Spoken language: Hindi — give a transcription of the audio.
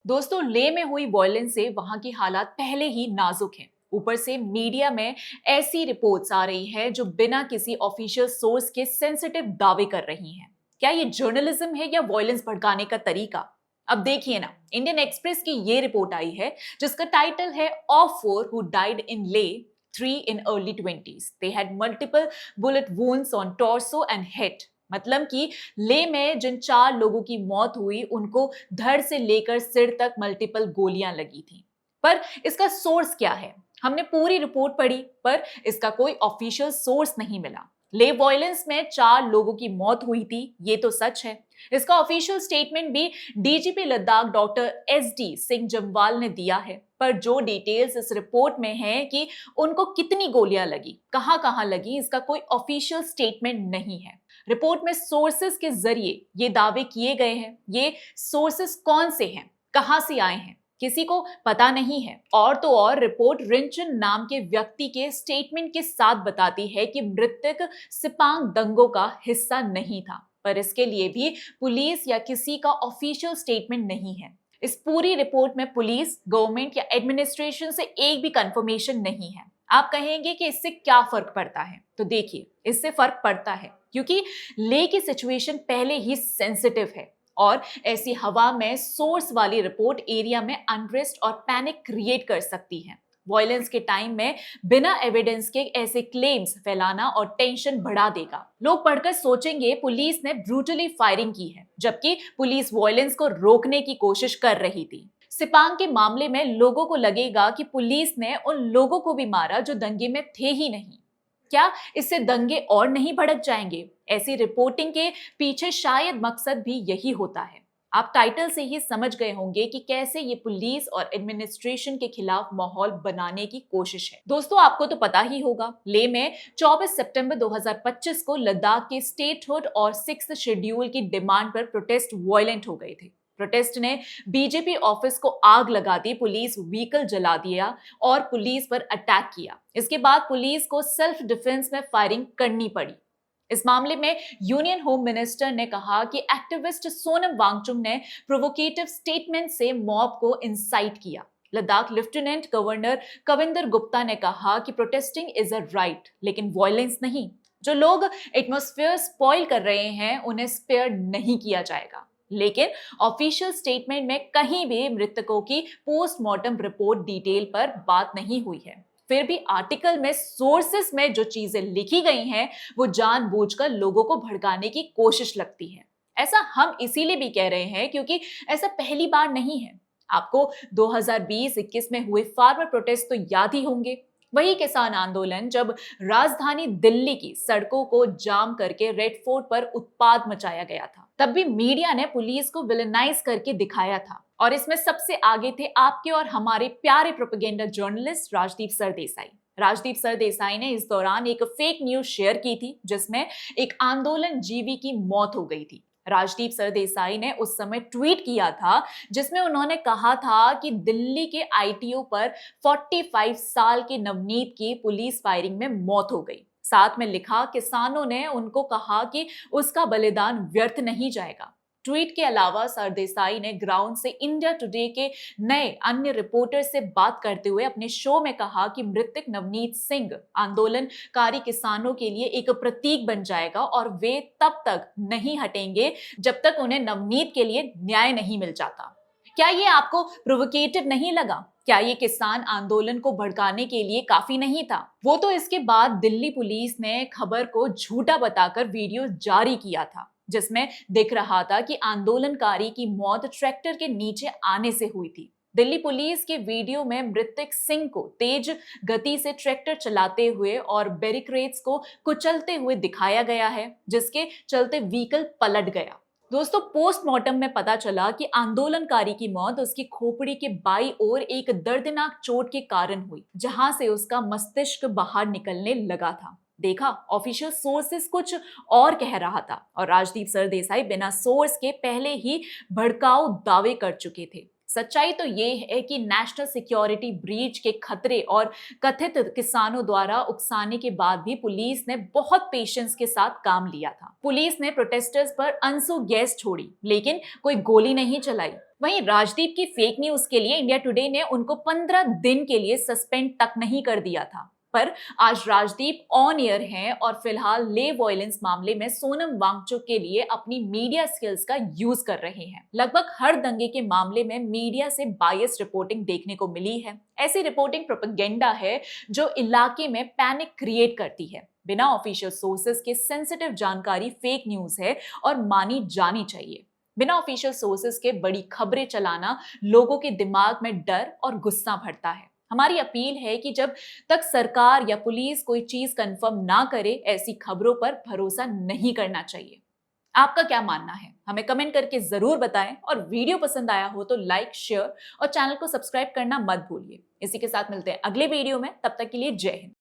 दोस्तों, ले में हुई वायलेंस से वहां की हालात पहले ही नाजुक हैं। ऊपर से मीडिया में ऐसी रिपोर्ट्स आ रही है जो बिना किसी ऑफिशियल सोर्स के सेंसिटिव दावे कर रही हैं। क्या ये जर्नलिज्म है या वायलेंस भड़काने का तरीका? अब देखिए ना, इंडियन एक्सप्रेस की ये रिपोर्ट आई है जिसका टाइटल है of four who died in Leh, three in early 20s। They had multiple bullet wounds on torso and head. मतलब कि ले में जिन 4 लोगों की मौत हुई उनको धड़ से लेकर सिर तक मल्टीपल गोलियां लगी थी। पर इसका सोर्स क्या है? हमने पूरी रिपोर्ट पढ़ी पर इसका कोई ऑफिशियल सोर्स नहीं मिला। ले वायलेंस में 4 लोगों की मौत हुई थी, ये तो सच है। इसका ऑफिशियल स्टेटमेंट भी DGP Ladakh doctor SD Singh Jamwal ने दिया है। पर जो डिटेल्स इस रिपोर्ट में है कि उनको कितनी गोलियां लगी, कहां कहां लगी, इसका कोई ऑफिशियल स्टेटमेंट नहीं है। रिपोर्ट में सोर्सेस के जरिए ये दावे किए गए हैं। ये सोर्सेस कौन से हैं, कहां से आए हैं, किसी को पता नहीं है। और तो और रिपोर्ट रिंचन नाम के व्यक्ति के स्टेटमेंट के साथ बताती है कि मृतक सिपांग दंगों का हिस्सा नहीं था। पर इसके लिए भी पुलिस या किसी का ऑफिशियल स्टेटमेंट नहीं है। इस पूरी रिपोर्ट में पुलिस, गवर्नमेंट या एडमिनिस्ट्रेशन से एक भी कंफर्मेशन नहीं है। आप कहेंगे कि इससे क्या फर्क पड़ता है? तो देखिए, इससे फर्क पड़ता है क्योंकि ले की सिचुएशन पहले ही सेंसिटिव है और ऐसी हवा में सोर्स वाली रिपोर्ट एरिया में अनरेस्ट और पैनिक क्रिएट कर सकती है। वायलेंस के टाइम में बिना एविडेंस के ऐसे क्लेम्स फैलाना और टेंशन बढ़ा देगा। लोग पढ़कर सोचेंगे पुलिस ने ब्रूटली फायरिंग की है, जबकि पुलिस वायलेंस को रोकने की कोशिश कर रही थी। सिपांग के मामले में लोगों को लगेगा कि पुलिस ने उन लोगों को भी मारा जो दंगे में थे ही नहीं। क्या इससे दंगे और नहीं भड़क जाएंगे? ऐसी रिपोर्टिंग के पीछे शायद मकसद भी यही होता है। आप टाइटल से ही समझ गए होंगे कि कैसे ये पुलिस और एडमिनिस्ट्रेशन के खिलाफ माहौल बनाने की कोशिश है। दोस्तों, आपको तो पता ही होगा, ले में 24 सितंबर 2025 को लद्दाख के स्टेटहुड और 6th शेड्यूल की डिमांड पर प्रोटेस्ट वायलेंट हो गए थे। प्रोटेस्ट ने बीजेपी ऑफिस को आग लगा दी, पुलिस व्हीकल जला दिया और पुलिस पर अटैक किया। इसके बाद पुलिस को सेल्फ डिफेंस में फायरिंग करनी पड़ी। इस मामले में यूनियन होम मिनिस्टर ने कहा कि एक्टिविस्ट सोनम वांगचुक ने प्रोवोकेटिव स्टेटमेंट से मॉब को इंसाइट किया। लद्दाख लेफ्टिनेंट गवर्नर कविंदर गुप्ता ने कहा कि प्रोटेस्टिंग इज अ राइट, लेकिन वायलेंस नहीं। जो लोग एटमॉस्फेयर स्पॉइल कर रहे हैं उन्हें स्पेयर नहीं किया जाएगा। लेकिन ऑफिशियल स्टेटमेंट में कहीं भी मृतकों की पोस्टमार्टम रिपोर्ट डिटेल पर बात नहीं हुई है। फिर भी आर्टिकल में सोर्सेस में जो चीजें लिखी गई हैं वो जानबूझकर लोगों को भड़काने की कोशिश लगती है। ऐसा हम इसीलिए भी कह रहे हैं क्योंकि ऐसा पहली बार नहीं है। आपको 2020-21 में हुए फार्मर प्रोटेस्ट तो याद ही होंगे। वही किसान आंदोलन जब राजधानी दिल्ली की सड़कों को जाम करके रेड फोर्ट पर उत्पात मचाया गया था। तब भी मीडिया ने पुलिस को विलेनाइज करके दिखाया था और इसमें सबसे आगे थे आपके और हमारे प्यारे प्रोपेगेंडा जर्नलिस्ट राजदीप सरदेसाई। राजदीप सरदेसाई ने इस दौरान एक फेक न्यूज शेयर की थी जिसमें एक आंदोलन जीवी की मौत हो गई थी। राजदीप सरदेसाई ने उस समय ट्वीट किया था जिसमें उन्होंने कहा था कि दिल्ली के आईटीओ पर 45 साल के नवनीत की पुलिस फायरिंग में मौत हो गई। साथ में लिखा, किसानों ने उनको कहा कि उसका बलिदान व्यर्थ नहीं जाएगा। ट्वीट के अलावा सरदेसाई ने ग्राउंड से इंडिया टुडे के नए अन्य रिपोर्टर से बात करते हुए अपने शो में कहा कि मृतक नवनीत सिंह आंदोलनकारी किसानों के लिए एक प्रतीक बन जाएगा और वे तब तक नहीं हटेंगे जब तक उन्हें नवनीत के लिए न्याय नहीं मिल जाता। क्या ये आपको प्रोवोकेटिव नहीं लगा? क्या ये किसान आंदोलन को भड़काने के लिए काफी नहीं था? वो तो इसके बाद दिल्ली पुलिस ने खबर को झूठा बताकर वीडियो जारी किया था जिसमें दिख रहा था कि आंदोलनकारी की मौत ट्रैक्टर के नीचे आने से हुई थी। दिल्ली पुलिस के वीडियो में मृतक सिंह को तेज गति से ट्रैक्टर चलाते हुए और बैरिकेड्स को कुचलते हुए दिखाया गया है, जिसके चलते व्हीकल पलट गया। दोस्तों, पोस्टमार्टम में पता चला कि आंदोलनकारी की मौत उसकी खोपड़ी के बाईं ओर एक दर्दनाक चोट के कारण हुई, जहां से उसका मस्तिष्क बाहर निकलने लगा था। देखा, ऑफिशियल सोर्सेस कुछ और कह रहा था और राजदीप सरदेसाई बिना सोर्स के पहले ही भड़काऊ दावे कर चुके थे। सच्चाई तो ये है कि नेशनल सिक्योरिटी ब्रीच के खतरे और कथित किसानों द्वारा उकसाने के बाद भी पुलिस ने बहुत पेशेंस के साथ काम लिया था। पुलिस ने प्रोटेस्टर्स पर आंसू गैस छोड़ी, लेकिन कोई गोली नहीं चलाई। वहीं राजदीप की फेक न्यूज के लिए इंडिया टुडे ने उनको 15 दिन के लिए सस्पेंड तक नहीं कर दिया था। पर आज राजदीप ऑन एयर हैं और फिलहाल ले वॉयलेंस मामले में सोनम वांगचुक के लिए अपनी मीडिया स्किल्स का यूज कर रहे हैं। लगभग हर दंगे के मामले में मीडिया से बायस रिपोर्टिंग देखने को मिली है। ऐसी रिपोर्टिंग प्रोपेगेंडा है जो इलाके में पैनिक क्रिएट करती है। बिना ऑफिशियल सोर्सेज के सेंसिटिव जानकारी फेक न्यूज है और मानी जानी चाहिए। बिना ऑफिशियल सोर्सेज के बड़ी खबरें चलाना लोगों के दिमाग में डर और गुस्सा भरता है। हमारी अपील है कि जब तक सरकार या पुलिस कोई चीज कंफर्म ना करे, ऐसी खबरों पर भरोसा नहीं करना चाहिए। आपका क्या मानना है? हमें कमेंट करके जरूर बताएं और वीडियो पसंद आया हो तो लाइक, शेयर और चैनल को सब्सक्राइब करना मत भूलिए। इसी के साथ मिलते हैं अगले वीडियो में। तब तक के लिए जय हिंद।